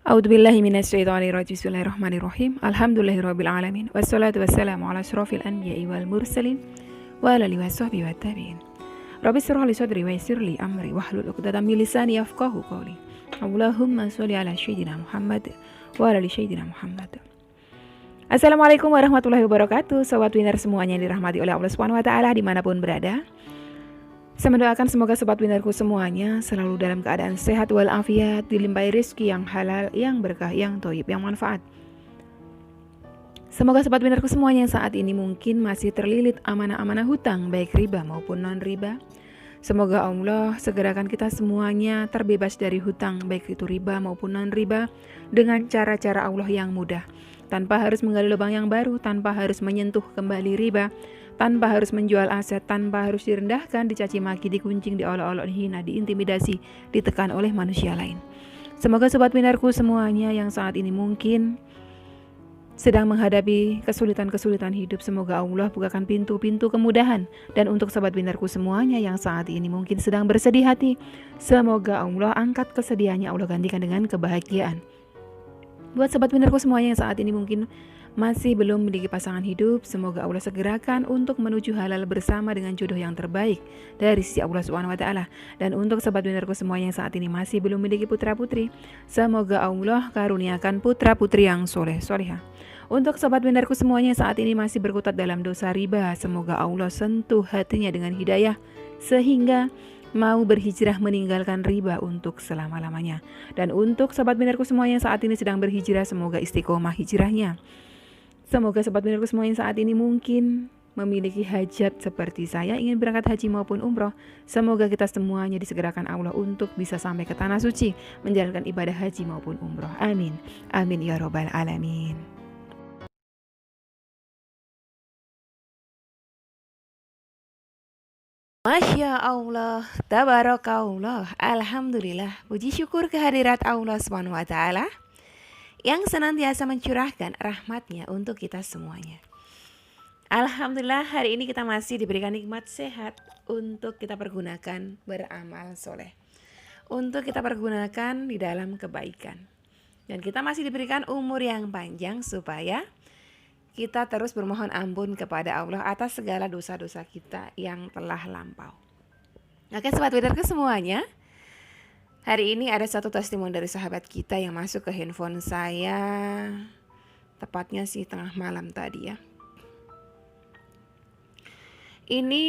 A'udzubillahi minasyaitonirrajim. Bismillahirrahmanirrahim. Alhamdulillahirabbil alamin. Wassalatu wassalamu ala asyrofil anbiya'i wal mursalin wa ala alihi washabbihi wattabi'in. Rabbi shrah li sadri wa yassir li amri wahlul 'uqdatam min lisani yafqahu qawli. Allahumma shalli ala sayyidina Muhammad wa ala ali sayyidina Muhammad. Assalamualaikum warahmatullahi wabarakatuh. Sobat Winner semuanya yang dirahmati oleh Allah Subhanahu wa taala dimanapun berada. Saya mendoakan semoga sobat winnerku semuanya selalu dalam keadaan sehat walafiat, dilimpahi rezeki yang halal, yang berkah, yang thayyib, yang manfaat. Semoga sobat winnerku semuanya yang saat ini mungkin masih terlilit amanah-amanah hutang, baik riba maupun non-riba. Semoga Allah segerakan kita semuanya terbebas dari hutang, baik itu riba maupun non-riba, dengan cara-cara Allah yang mudah. Tanpa harus menggali lubang yang baru, tanpa harus menyentuh kembali riba, tanpa harus menjual aset, tanpa harus direndahkan, dicaci maki, dikuncing, diolok-olok, dihina, diintimidasi, ditekan oleh manusia lain. Semoga sobat winnerku semuanya yang saat ini mungkin sedang menghadapi kesulitan-kesulitan hidup, semoga Allah bukakan pintu-pintu kemudahan. Dan untuk sobat winnerku semuanya yang saat ini mungkin sedang bersedih hati, semoga Allah angkat kesedihannya, Allah gantikan dengan kebahagiaan. Buat sobat winnerku semuanya yang saat ini mungkin masih belum memiliki pasangan hidup, semoga Allah segerakan untuk menuju halal bersama dengan jodoh yang terbaik dari sisi Allah Subhanahu wa taala. Dan untuk sobat winnerku semuanya yang saat ini masih belum memiliki putra-putri, semoga Allah karuniakan putra-putri yang soleh-solehah. Untuk sobat winnerku semuanya yang saat ini masih berkutat dalam dosa riba, semoga Allah sentuh hatinya dengan hidayah sehingga mau berhijrah meninggalkan riba untuk selama-lamanya. Dan untuk sobat winnerku semuanya yang saat ini sedang berhijrah, semoga istiqomah hijrahnya. Semoga sobat winnerku semuanya saat ini mungkin memiliki hajat seperti saya, ingin berangkat haji maupun umroh. Semoga kita semuanya disegerakan Allah untuk bisa sampai ke tanah suci, menjalankan ibadah haji maupun umroh. Amin. Amin ya robbal alamin. Masya Allah, tabarakallah, alhamdulillah, puji syukur kehadirat Allah Subhanahu wa taala yang senantiasa mencurahkan rahmatnya untuk kita semuanya. Alhamdulillah, hari ini kita masih diberikan nikmat sehat untuk kita pergunakan beramal soleh, untuk kita pergunakan di dalam kebaikan. Dan kita masih diberikan umur yang panjang supaya kita terus bermohon ampun kepada Allah atas segala dosa-dosa kita yang telah lampau. Oke sobat winnerku semuanya, hari ini ada satu testimoni dari sahabat kita yang masuk ke handphone saya, tepatnya sih tengah malam tadi ya. Ini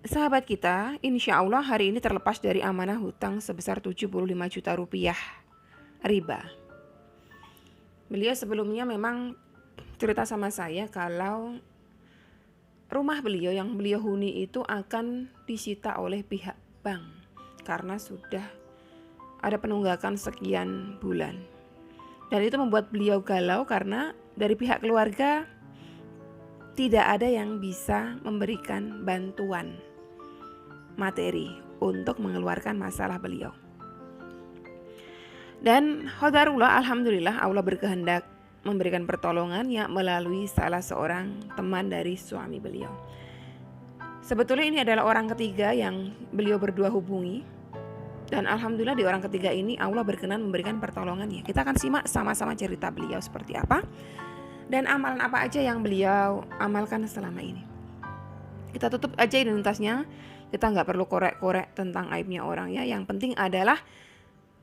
sahabat kita, insya Allah hari ini terlepas dari amanah hutang sebesar 75 juta rupiah riba. Beliau sebelumnya memang cerita sama saya kalau rumah beliau yang beliau huni itu akan disita oleh pihak bank karena sudah ada penunggakan sekian bulan. Dan itu membuat beliau galau karena dari pihak keluarga tidak ada yang bisa memberikan bantuan materi untuk mengeluarkan masalah beliau. Dan qadarullah, alhamdulillah Allah berkehendak memberikan pertolongannya melalui salah seorang teman dari suami beliau. Sebetulnya ini adalah orang ketiga yang beliau berdua hubungi. Dan alhamdulillah di orang ketiga ini Allah berkenan memberikan pertolongannya. Kita akan simak sama-sama cerita beliau seperti apa dan amalan apa aja yang beliau amalkan selama ini. Kita tutup aja identitasnya. Kita gak perlu korek-korek tentang aibnya orang ya. Yang penting adalah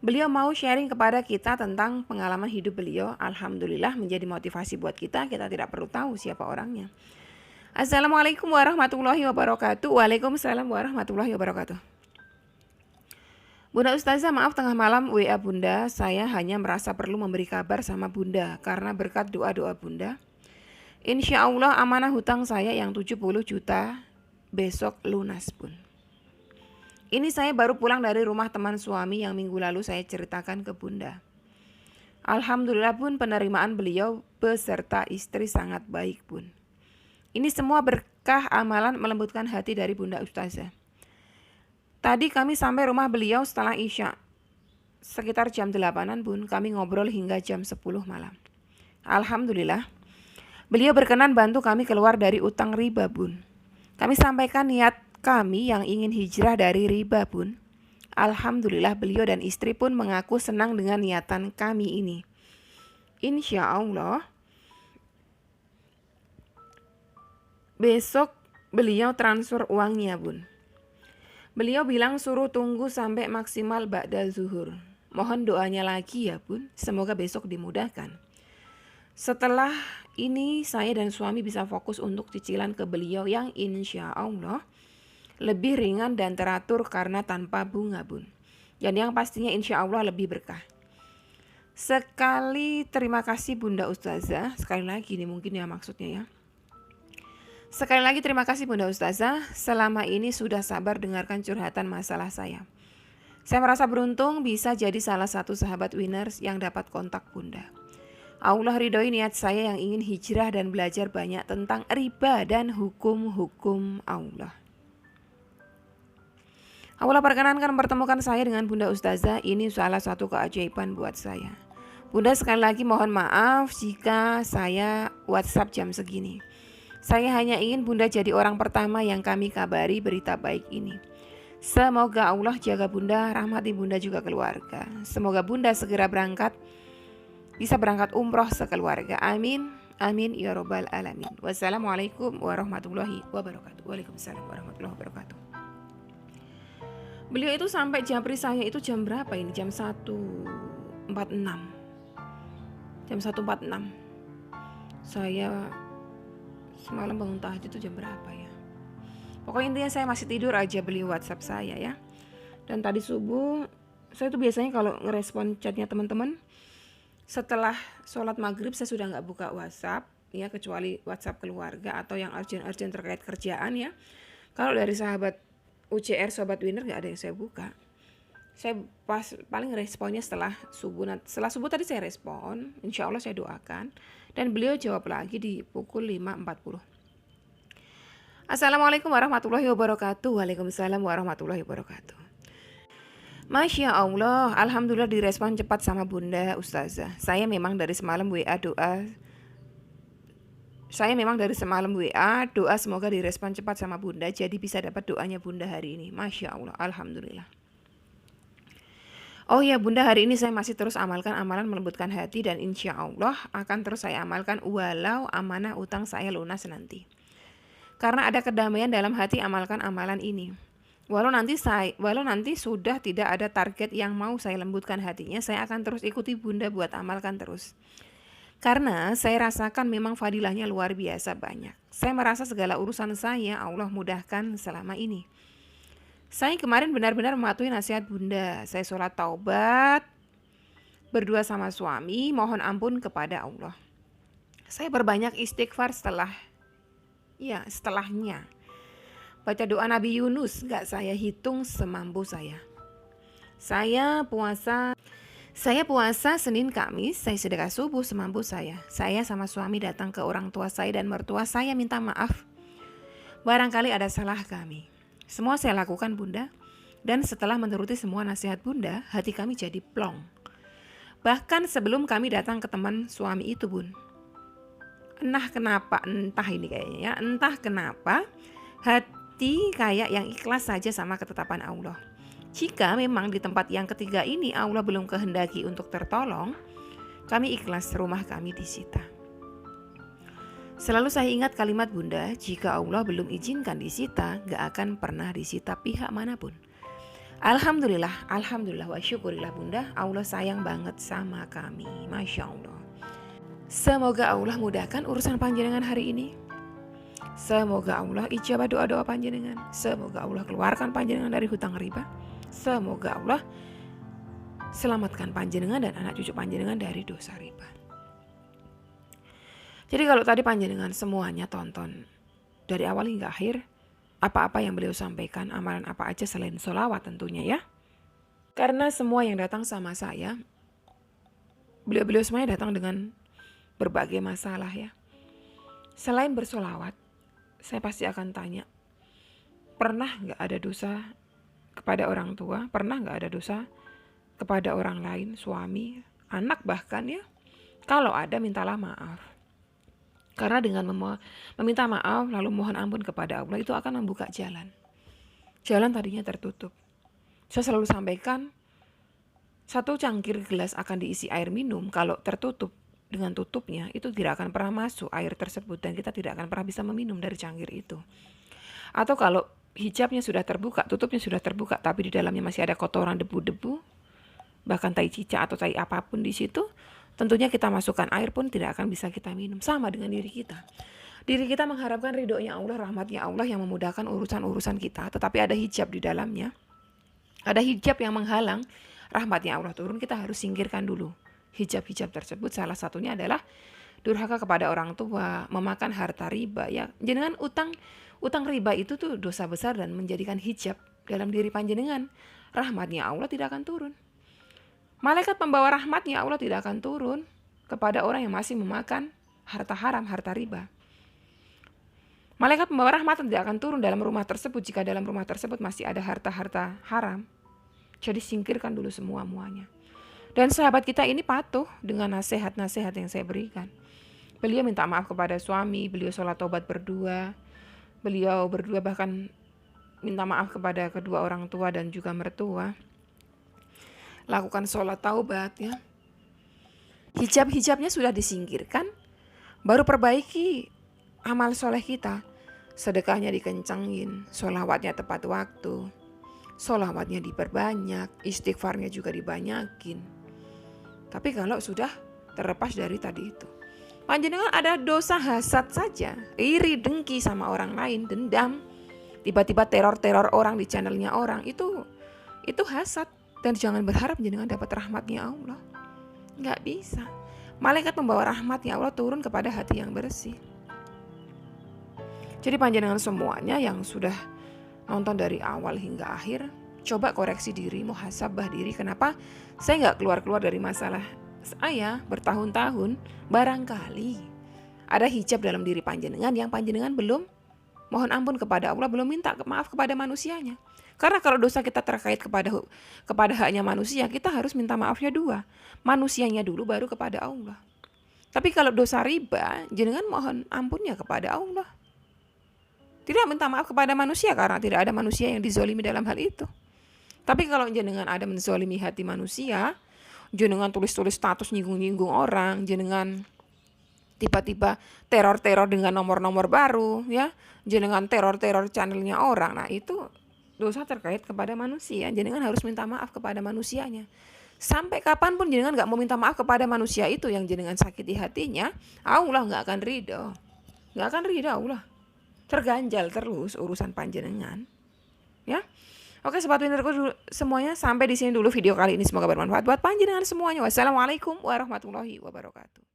beliau mau sharing kepada kita tentang pengalaman hidup beliau. Alhamdulillah menjadi motivasi buat kita. Kita tidak perlu tahu siapa orangnya. Assalamualaikum warahmatullahi wabarakatuh. Waalaikumsalam warahmatullahi wabarakatuh. Bunda Ustazah, maaf tengah malam WA Bunda. Saya hanya merasa perlu memberi kabar sama Bunda karena berkat doa-doa Bunda, insya Allah amanah hutang saya yang 70 juta besok lunas Bun. Ini saya baru pulang dari rumah teman suami yang minggu lalu saya ceritakan ke Bunda. Alhamdulillah Bun, penerimaan beliau beserta istri sangat baik Bun. Ini semua berkah amalan melembutkan hati dari Bunda Ustazah. Tadi kami sampai rumah beliau setelah Isya, sekitar jam 8-an Bun, kami ngobrol hingga jam 10 malam. Alhamdulillah, beliau berkenan bantu kami keluar dari utang riba Bun. Kami sampaikan niat kami yang ingin hijrah dari riba Bun. Alhamdulillah beliau dan istri pun mengaku senang dengan niatan kami ini. Insya Allah besok beliau transfer uangnya, Bun. Beliau bilang suruh tunggu sampai maksimal ba'da zuhur. Mohon doanya lagi ya, Bun. Semoga besok dimudahkan. Setelah ini saya dan suami bisa fokus untuk cicilan ke beliau yang insya Allah lebih ringan dan teratur karena tanpa bunga, Bun. Dan yang pastinya insya Allah lebih berkah. Sekali terima kasih Bunda Ustazah. Sekali lagi nih mungkin ya maksudnya ya. Sekali lagi terima kasih Bunda Ustazah. Selama ini sudah sabar dengarkan curhatan masalah saya. Saya merasa beruntung bisa jadi salah satu sahabat winners yang dapat kontak Bunda. Allah ridhoi niat saya yang ingin hijrah dan belajar banyak tentang riba dan hukum-hukum Allah. Allah perkenankan mempertemukan saya dengan Bunda Ustazah. Ini salah satu keajaiban buat saya. Bunda sekali lagi mohon maaf jika saya WhatsApp jam segini. Saya hanya ingin Bunda jadi orang pertama yang kami kabari berita baik ini. Semoga Allah jaga Bunda, rahmati Bunda juga keluarga. Semoga Bunda segera bisa berangkat umroh sekeluarga. Amin. Amin ya robbal alamin. Wassalamualaikum warahmatullahi wabarakatuh. Waalaikumsalam warahmatullahi wabarakatuh. Beliau itu sampai japri saya itu jam berapa ini? Jam 1.46. Jam 1.46. Saya semalam bangun tahajud itu jam berapa ya? Pokoknya intinya saya masih tidur aja beliau WhatsApp saya ya. Dan tadi subuh saya tuh biasanya kalau ngerespon chatnya teman-teman setelah sholat maghrib saya sudah nggak buka WhatsApp ya, kecuali WhatsApp keluarga atau yang urgent terkait kerjaan ya. Kalau dari sahabat UCR Sobat Winner gak ada yang saya buka. Saya paling responnya setelah subuh. Setelah subuh tadi saya respon, insya Allah saya doakan. Dan beliau jawab lagi di pukul 5.40. Assalamualaikum warahmatullahi wabarakatuh. Waalaikumsalam warahmatullahi wabarakatuh. Masya Allah, Alhamdulillah direspon cepat sama Bunda Ustazah. Saya memang dari semalam WA doa semoga direspon cepat sama Bunda, jadi bisa dapat doanya Bunda hari ini. Masya Allah, Alhamdulillah. Oh ya Bunda, hari ini saya masih terus amalkan amalan melembutkan hati dan insya Allah akan terus saya amalkan walau amanah utang saya lunas nanti. Karena ada kedamaian dalam hati amalkan amalan ini. Walau nanti sudah tidak ada target yang mau saya lembutkan hatinya, saya akan terus ikuti Bunda buat amalkan terus. Karena saya rasakan memang fadilahnya luar biasa banyak. Saya merasa segala urusan saya Allah mudahkan selama ini. Saya kemarin benar-benar mematuhi nasihat Bunda. Saya sholat taubat, berdua sama suami, mohon ampun kepada Allah. Saya berbanyak istighfar setelahnya. Baca doa Nabi Yunus, gak saya hitung semampu saya. Saya puasa Senin Kamis, saya sedekah subuh semampu saya. Saya sama suami datang ke orang tua saya dan mertua saya minta maaf. Barangkali ada salah kami. Semua saya lakukan Bunda. Dan setelah menuruti semua nasihat Bunda, hati kami jadi plong. Bahkan sebelum kami datang ke teman suami itu Bun. Entah kenapa hati kayak yang ikhlas saja sama ketetapan Allah. Jika memang di tempat yang ketiga ini Allah belum kehendaki untuk tertolong, kami ikhlas rumah kami disita. Selalu saya ingat kalimat Bunda, jika Allah belum izinkan disita, gak akan pernah disita pihak manapun. Alhamdulillah wa syukurillah Bunda, Allah sayang banget sama kami, Masya Allah. Semoga Allah mudahkan urusan panjenengan hari ini. Semoga Allah ijabah doa-doa panjenengan. Semoga Allah keluarkan panjenengan dari hutang riba. Semoga Allah selamatkan panjenengan dan anak cucu panjenengan dari dosa riba. Jadi kalau tadi panjenengan semuanya tonton dari awal hingga akhir, apa-apa yang beliau sampaikan, amalan apa aja selain sholawat tentunya ya. Karena semua yang datang sama saya, beliau semuanya datang dengan berbagai masalah ya. Selain bersolawat, saya pasti akan tanya, pernah gak ada dosa kepada orang tua? Pernah gak ada dosa kepada orang lain, suami, anak bahkan ya? Kalau ada, mintalah maaf. Karena dengan meminta maaf lalu mohon ampun kepada Allah itu akan membuka jalan. Jalan tadinya tertutup. Saya selalu sampaikan, satu cangkir gelas akan diisi air minum, kalau tertutup dengan tutupnya, itu tidak akan pernah masuk air tersebut dan kita tidak akan pernah bisa meminum dari cangkir itu. Atau kalau hijabnya sudah terbuka, tutupnya sudah terbuka, tapi di dalamnya masih ada kotoran, debu-debu, bahkan tai cicak atau tai apapun di situ, tentunya kita masukkan air pun tidak akan bisa kita minum. Sama dengan diri kita. Diri kita mengharapkan ridhonya Allah, rahmatnya Allah yang memudahkan urusan-urusan kita, tetapi ada hijab di dalamnya. Ada hijab yang menghalang rahmatnya Allah turun, kita harus singkirkan dulu hijab-hijab tersebut. Salah satunya adalah durhaka kepada orang tua, memakan harta riba. Ya, jenengan utang riba itu tuh dosa besar dan menjadikan hijab dalam diri panjenengan. Rahmatnya Allah tidak akan turun. Malaikat pembawa rahmatnya Allah tidak akan turun kepada orang yang masih memakan harta haram, harta riba. Malaikat pembawa rahmat tidak akan turun dalam rumah tersebut jika dalam rumah tersebut masih ada harta-harta haram. Jadi singkirkan dulu semua-muanya. Dan sahabat kita ini patuh dengan nasihat-nasihat yang saya berikan. Beliau minta maaf kepada suami, beliau sholat taubat berdua. Beliau berdua bahkan minta maaf kepada kedua orang tua dan juga mertua. Lakukan sholat taubat ya. Hijab-hijabnya sudah disingkirkan, baru perbaiki amal soleh kita. Sedekahnya dikencangin, sholawatnya tepat waktu, sholawatnya diperbanyak, istighfarnya juga dibanyakin. Tapi kalau sudah terlepas dari tadi itu, panjenengan ada dosa hasad saja, iri, dengki sama orang lain, dendam, tiba-tiba teror orang di channelnya orang, itu hasad. Dan jangan berharap jenengan dapat rahmatnya Allah. Nggak bisa. Malaikat membawa rahmatnya Allah turun kepada hati yang bersih. Jadi panjenengan semuanya yang sudah nonton dari awal hingga akhir, coba koreksi diri, muhasabah diri. Kenapa saya nggak keluar dari masalah saya bertahun-tahun? Barangkali ada hijab dalam diri panjenengan yang panjenengan belum mohon ampun kepada Allah, belum minta maaf kepada manusianya. Karena kalau dosa kita terkait kepada haknya manusia, kita harus minta maafnya dua. Manusianya dulu baru kepada Allah. Tapi kalau dosa riba, jenengan mohon ampunnya kepada Allah. Tidak minta maaf kepada manusia karena tidak ada manusia yang dizolimi dalam hal itu. Tapi kalau jenengan ada menzolimi hati manusia, jenengan tulis-tulis status nyinggung-nyinggung orang, jenengan tiba-tiba teror-teror dengan nomor-nomor baru, ya, jenengan teror-teror channelnya orang, nah itu dosa terkait kepada manusia. Jenengan harus minta maaf kepada manusianya. Sampai kapanpun jenengan gak mau minta maaf kepada manusia itu yang jenengan sakiti hatinya, Allah gak akan ridho. Gak akan ridho Allah. Terganjal terus urusan panjenengan. Ya. Oke sobat winnerku semuanya, sampai di sini dulu video kali ini, semoga bermanfaat buat panjenengan semuanya. Wassalamualaikum warahmatullahi wabarakatuh.